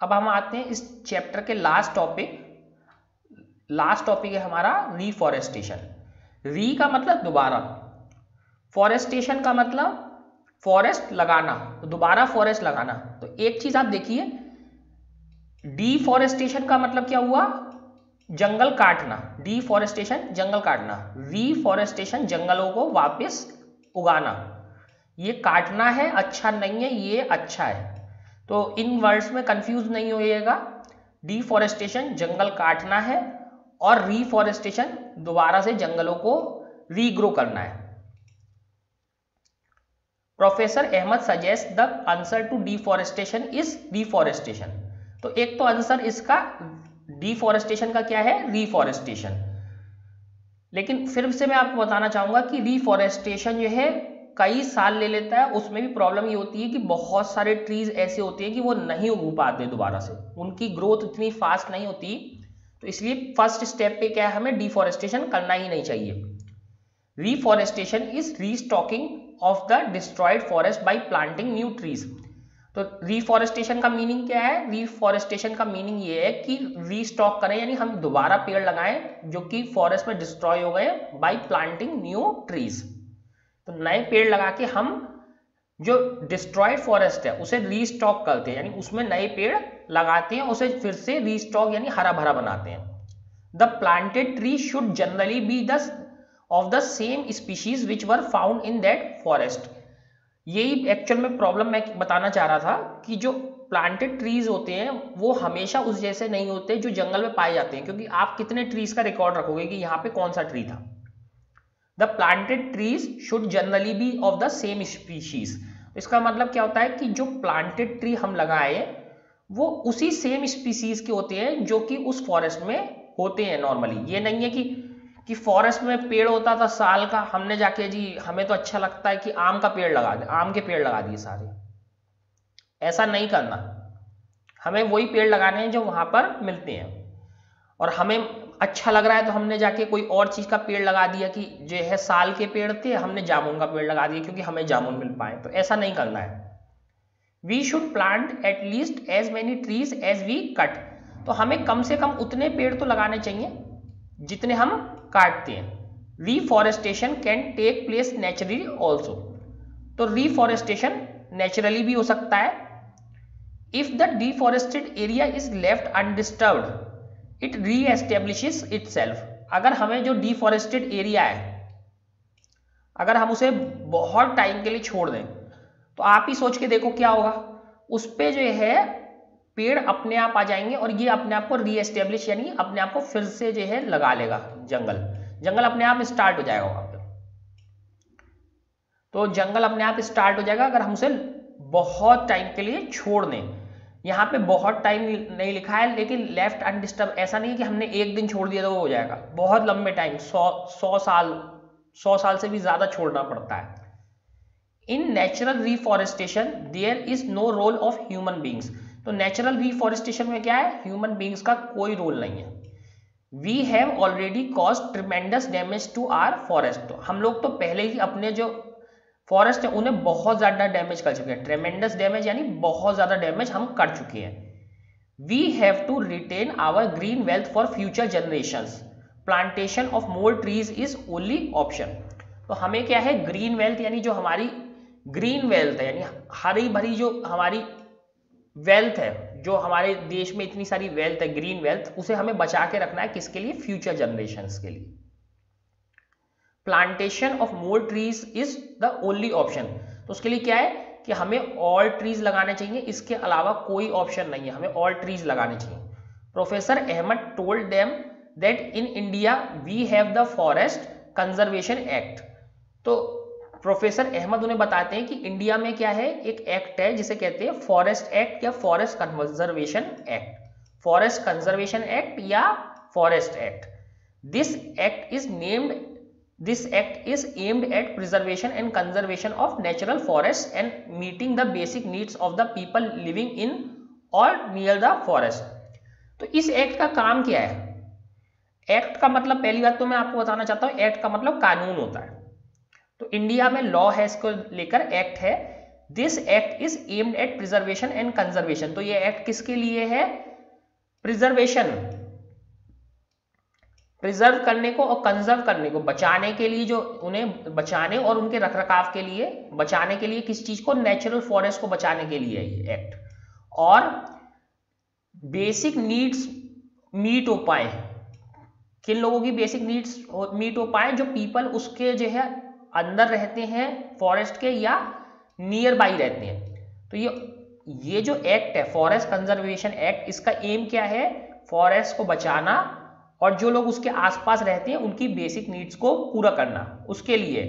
अब हम आते हैं इस चैप्टर के लास्ट टॉपिक है हमारा रीफॉरेस्टेशन। री का मतलब दोबारा, फॉरेस्टेशन का मतलब फॉरेस्ट लगाना, तो दोबारा फॉरेस्ट लगाना। तो एक चीज आप देखिए, डिफॉरेस्टेशन का मतलब क्या हुआ, जंगल काटना, डिफॉरेस्टेशन जंगल काटना, रीफॉरेस्टेशन जंगलों को वापस उगाना। ये काटना है, अच्छा नहीं है, ये अच्छा है। तो इन वर्ड्स में कंफ्यूज नहीं होइएगा। डिफॉरेस्टेशन जंगल काटना है और रीफॉरेस्टेशन दोबारा से जंगलों को रीग्रो करना है। Professor Ahmad suggest the answer to deforestation is reforestation. तो एक तो आंसर इसका डिफॉरेस्टेशन का क्या है, रीफॉरेस्टेशन। लेकिन फिर से मैं आपको बताना चाहूंगा कि रीफॉरेस्टेशन जो है कई साल ले लेता है। उसमें भी प्रॉब्लम ये होती है कि बहुत सारे ट्रीज ऐसे होते हैं कि वो नहीं उग पाते दोबारा से, उनकी ग्रोथ इतनी फास्ट नहीं होती। तो इसलिए फर्स्ट स्टेप पे क्या है, हमें डिफॉरेस्टेशन करना ही नहीं चाहिए। Reforestation is restocking of the destroyed forest by planting new trees. तो रीफॉरेस्टेशन का मीनिंग क्या है, रीफॉरेस्टेशन का मीनिंग ये है कि रीस्टॉक करें, यानी हम दोबारा पेड़ लगाएं जो कि फॉरेस्ट में डिस्ट्रॉय हो गए बाय प्लांटिंग न्यू ट्रीज। तो नए पेड़ लगा के हम जो डिस्ट्रॉयड फॉरेस्ट है उसे रीस्टॉक करते हैं, यानी उसमें नए पेड़ लगाते हैं, उसे फिर से रीस्टॉक यानी हरा भरा बनाते हैं। The planted tree should generally be the of the same species which were found in that forest. यही एक्चुअल में प्रॉब्लम मैं बताना चाह रहा था कि जो प्लांटेड ट्रीज होते हैं वो हमेशा उस जैसे नहीं होते जो जंगल में पाए जाते हैं, क्योंकि आप कितने ट्रीज का रिकॉर्ड रखोगे कि यहाँ पे कौन सा ट्री था। The planted trees should generally be of the same species. इसका मतलब क्या होता है कि जो प्लांटेड ट्री हम लगाए वो उसी सेम स्पीशीज के होते हैं जो कि उस फॉरेस्ट में होते हैं नॉर्मली। ये नहीं है कि फॉरेस्ट में पेड़ होता था साल का, हमने जाके जी हमें तो अच्छा लगता है कि आम का पेड़ लगा दे, आम के पेड़ लगा दिए सारे। ऐसा नहीं करना, हमें वही पेड़ लगाने हैं जो वहां पर मिलते हैं। और हमें अच्छा लग रहा है तो हमने जाके कोई और चीज का पेड़ लगा दिया कि जो है साल के पेड़ थे, हमने जामुन का पेड़ लगा दिया क्योंकि हमें जामुन मिल पाए। तो ऐसा नहीं करना है। We should plant at least as many trees as we cut. तो हमें कम से कम उतने पेड़ तो लगाने चाहिए जितने हम काटते हैं। Reforestation can take place naturally also. तो रीफॉरेस्टेशन नेचुरली भी हो सकता है। If the deforested area is left undisturbed it re-establishes itself. अगर हमें जो डिफॉरेस्टेड एरिया है अगर हम उसे बहुत टाइम के लिए छोड़ दें तो आप ही सोच के देखो क्या होगा, उस पे जो है पेड़ अपने आप आ जाएंगे और ये अपने आप को रीएस्टेब्लिश यानी अपने आप को फिर से जो है लगा लेगा, जंगल अपने आप स्टार्ट हो जाएगा वहां पे। तो जंगल अपने आप स्टार्ट हो जाएगा अगर हम उसे बहुत टाइम के लिए छोड़ दें। यहाँ पे बहुत टाइम नहीं लिखा है, लेकिन लेफ्ट अनडिस्टर्ब ऐसा नहीं कि हमने एक दिन छोड़ दिया तो वो हो जाएगा। बहुत लंबे टाइम 100 साल से भी ज्यादा छोड़ना पड़ता है। In natural reforestation there is no role of human beings. तो नेचुरल रिफॉरेस्टेशन में क्या है, ह्यूमन बींग्स का कोई रोल नहीं है। We have already caused tremendous damage to our forest. तो हम लोग तो पहले ही अपने जो फॉरेस्ट है उन्हें बहुत ज्यादा डैमेज कर चुके हैं। ट्रेमेंडस डैमेज यानी बहुत ज्यादा डैमेज हम कर चुके हैं। We have to retain our green wealth for future generations. Plantation of more trees is only option. तो हमें क्या है, ग्रीन वेल्थ यानी जो हमारी ग्रीन वेल्थ है यानी हरी भरी जो हमारी वेल्थ है, जो हमारे देश में इतनी सारी वेल्थ है ग्रीन वेल्थ, उसे हमें बचा के रखना है। किसके लिए, फ्यूचर जनरेशंस के लिए। Plantation of more trees is the only option. तो उसके लिए क्या है कि हमें ऑल ट्रीज लगाने चाहिए, इसके अलावा कोई ऑप्शन नहीं है, हमें ऑल ट्रीज लगाने चाहिए। Professor Ahmad told them that in India we have the forest conservation act. तो प्रोफेसर अहमद उन्हें बताते हैं कि इंडिया में क्या है, एक एक्ट है जिसे कहते हैं फॉरेस्ट एक्ट या forest conservation act, forest conservation act या forest act. This act is aimed at preservation and conservation of natural forests and meeting the basic needs of the people living in or near the forest। तो इस act का काम क्या है? Act का मतलब पहली बात तो मैं आपको बताना चाहता हूं, एक्ट का मतलब कानून होता है। तो इंडिया में लॉ है, इसको लेकर एक्ट है this act is aimed at preservation and conservation. तो ये एक्ट किसके लिए है? प्रिजर्वेशन, प्रिजर्व करने को और कंजर्व करने को, बचाने के लिए, जो उन्हें बचाने और उनके रखरखाव के लिए, बचाने के लिए किस चीज को? नेचुरल फॉरेस्ट को बचाने के लिए ये एक्ट। और बेसिक नीड्स मीट हो पाए, किन लोगों की बेसिक नीड्स मीट हो पाए? जो पीपल उसके जो है अंदर रहते हैं फॉरेस्ट के या नियर बाई रहते हैं। तो ये जो एक्ट है फॉरेस्ट कंजर्वेशन एक्ट, इसका एम क्या है? फॉरेस्ट को बचाना और जो लोग उसके आसपास रहते हैं उनकी बेसिक नीड्स को पूरा करना उसके लिए,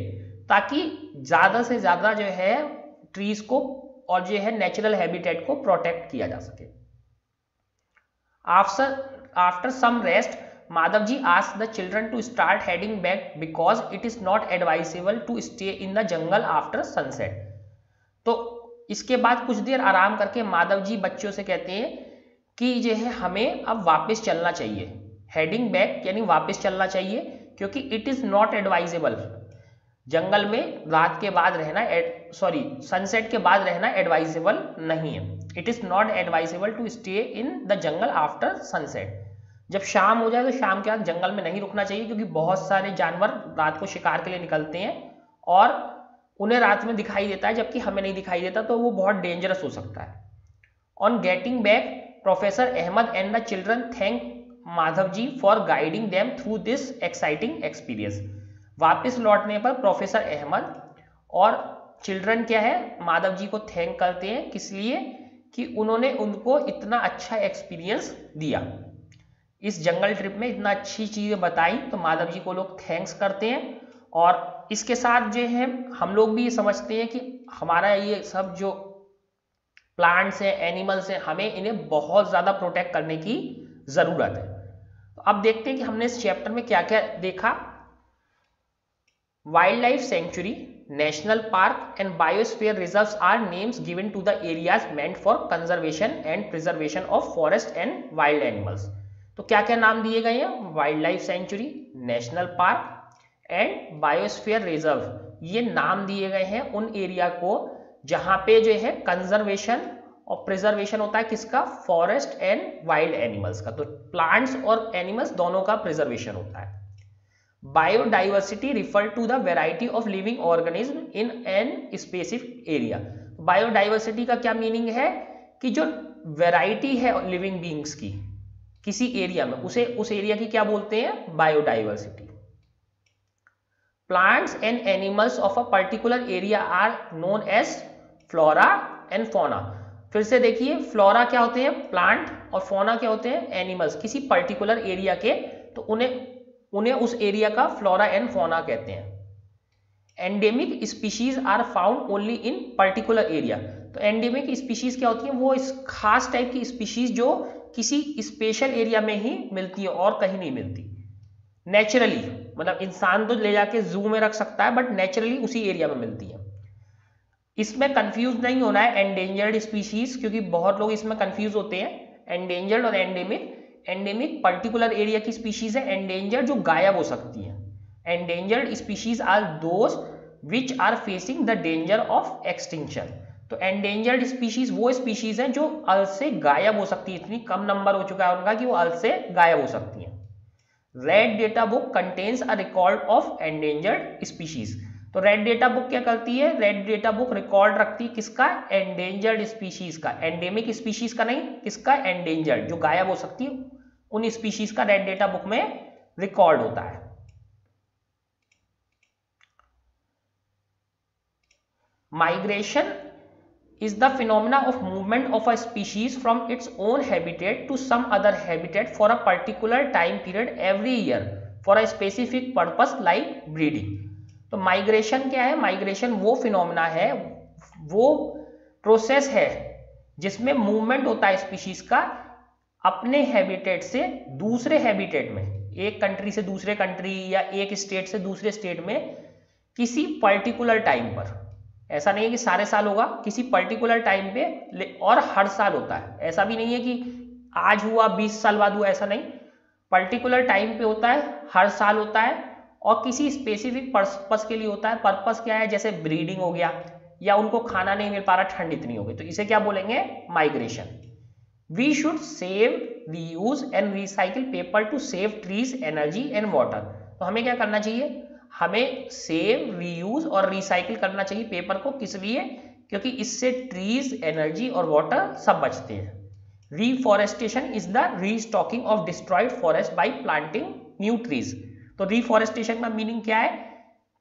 ताकि ज्यादा से ज्यादा जो है ट्रीज को और जो है नेचुरल हैबिटेट को प्रोटेक्ट किया जा सके। After some rest, Madhav ji asked the children to start heading back because it is not advisable to stay in the jungle after sunset. तो इसके बाद कुछ देर आराम करके माधव जी बच्चों से कहते हैं कि जो है हमें अब वापस चलना चाहिए। हेडिंग बैक यानी वापस चलना चाहिए, क्योंकि इट इज नॉट एडवाइजेबल, जंगल में रात के बाद रहना, सनसेट के बाद रहना एडवाइजेबल नहीं है। It is not advisable to stay in the jungle after sunset. जब शाम हो जाए तो शाम के बाद जंगल में नहीं रुकना चाहिए, क्योंकि बहुत सारे जानवर रात को शिकार के लिए निकलते हैं और उन्हें रात में दिखाई देता है जबकि हमें नहीं दिखाई देता, तो वो बहुत डेंजरस हो सकता है। On getting back, professor Ahmad and the children thank Madhav ji for guiding them through this exciting experience. वापस लौटने पर प्रोफेसर अहमद और चिल्ड्रन क्या है, माधव जी को थैंक करते हैं, किस लिए? कि उन्होंने उनको इतना अच्छा एक्सपीरियंस दिया, इस जंगल ट्रिप में इतना अच्छी चीजें बताई, तो माधव जी को लोग थैंक्स करते हैं। और इसके साथ जो है हम लोग भी ये समझते हैं कि हमारा ये सब जो प्लांट्स हैं, एनिमल्स हैं, हमें इन्हें बहुत ज्यादा प्रोटेक्ट करने की जरूरत है। तो अब देखते हैं कि हमने इस चैप्टर में क्या क्या देखा। Wild life sanctuary, national park and biosphere reserves are names given to the areas meant for conservation and preservation of forest and wild animals. तो क्या क्या नाम दिए गए हैं? Wild life sanctuary, national park and biosphere reserve, ये नाम दिए गए हैं उन एरिया को जहां पे जो है कंजर्वेशन और प्रिजर्वेशन होता है, किसका? फॉरेस्ट एंड वाइल्ड एनिमल्स का। तो प्लांट्स और एनिमल्स दोनों का प्रिजर्वेशन होता है। Biodiversity refer to the variety of living organism in an specific area. Biodiversity का क्या मीनिंग है? कि जो वेराइटी है लिविंग बींग्स की किसी एरिया में, उसे उस एरिया की क्या बोलते हैं? Biodiversity. Plants and animals of a particular area are known as flora and fauna. फिर से देखिए, फ्लोरा क्या होते हैं? प्लांट, और फौना क्या होते हैं? एनिमल्स, किसी पर्टिकुलर एरिया के, तो उन्हें उस एरिया का फ्लोरा एंड फौना कहते हैं। Endemic species are found only in particular area. तो एंडेमिक स्पीशीज क्या होती है? वो इस खास टाइप की स्पीशीज जो किसी स्पेशल एरिया में ही मिलती है और कहीं नहीं मिलती। नेचुरली, मतलब इंसान तो ले जाके जू में रख सकता है, बट नेचुरली उसी एरिया में मिलती है। इसमें कंफ्यूज नहीं होना है एंडेंजर्ड स्पीशीज, क्योंकि बहुत लोग इसमें कंफ्यूज होते हैं। एंडेंजर्ड और एंडेमिक, एंडेमिक पर्टिकुलर एरिया की स्पीशीज है, एंडेंजर्ड जो गायब हो सकती है। Endangered species are those which are facing the danger of extinction. तो एंडेंजर्ड स्पीशीज वो स्पीशीज हैं जो अर्थ से गायब हो सकती है, इतनी कम नंबर हो चुका है उनका कि वो अर्थ से गायब हो सकती हैं। Red data book contains a record of endangered species. तो रेड डेटा बुक क्या करती है? रेड डेटा बुक रिकॉर्ड रखती है किसका? एंडेंजर्ड स्पीशीज का, एंडेमिक स्पीशीज का नहीं, किसका? एंडेंजर्ड, जो गायब हो सकती है, उन स्पीशीज का रेड डेटा बुक में रिकॉर्ड होता है। Migration is the phenomena of movement of a species from its own habitat to some other habitat for a particular time period every year for a specific purpose like breeding. तो migration क्या है? Migration वो phenomena है, वो process है जिसमें movement होता है स्पीशीज का अपने हैबिटेट से दूसरे हैबिटेट में, एक कंट्री से दूसरे कंट्री या एक स्टेट से दूसरे स्टेट में किसी पर्टिकुलर टाइम पर। ऐसा नहीं है कि सारे साल होगा, किसी पर्टिकुलर टाइम पे, और हर साल होता है। ऐसा भी नहीं है कि आज हुआ 20 साल बाद हुआ, ऐसा नहीं, पर्टिकुलर टाइम पे होता है, हर साल होता है और किसी स्पेसिफिक पर्पस के लिए होता है। पर्पस क्या है? जैसे ब्रीडिंग हो गया, या उनको खाना नहीं मिल पा रहा, ठंड इतनी हो गई, तो इसे क्या बोलेंगे, migration. We should save, reuse and recycle paper to save trees, energy and water. तो हमें क्या करना चाहिए, हमें सेव, रीयूज और रिसाइकिल करना चाहिए पेपर को। किस लिए, क्योंकि इससे ट्रीज, एनर्जी और वाटर सब बचते हैं। Reforestation is the restocking of destroyed forest by planting new trees. तो रीफॉरेस्टेशन का मीनिंग क्या है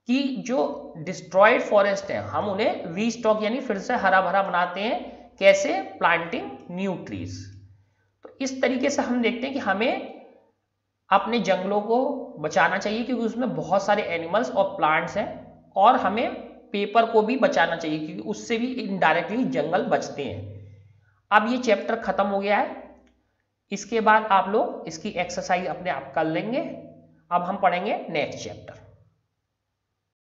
कि जो डिस्ट्रॉयड फॉरेस्ट है हम उन्हें रीस्टॉक यानी फिर से हरा भरा बनाते हैं। कैसे, प्लांटिंग न्यू ट्रीज। तो इस तरीके से हम देखते हैं कि हमें अपने जंगलों को बचाना चाहिए क्योंकि उसमें बहुत सारे एनिमल्स और प्लांट्स हैं, और हमें पेपर को भी बचाना चाहिए क्योंकि उससे भी इनडायरेक्टली जंगल बचते हैं। अब ये चैप्टर खत्म हो गया है, इसके बाद आप लोग इसकी एक्सरसाइज अपने आप कर लेंगे। अब हम पढ़ेंगे नेक्स्ट चैप्टर।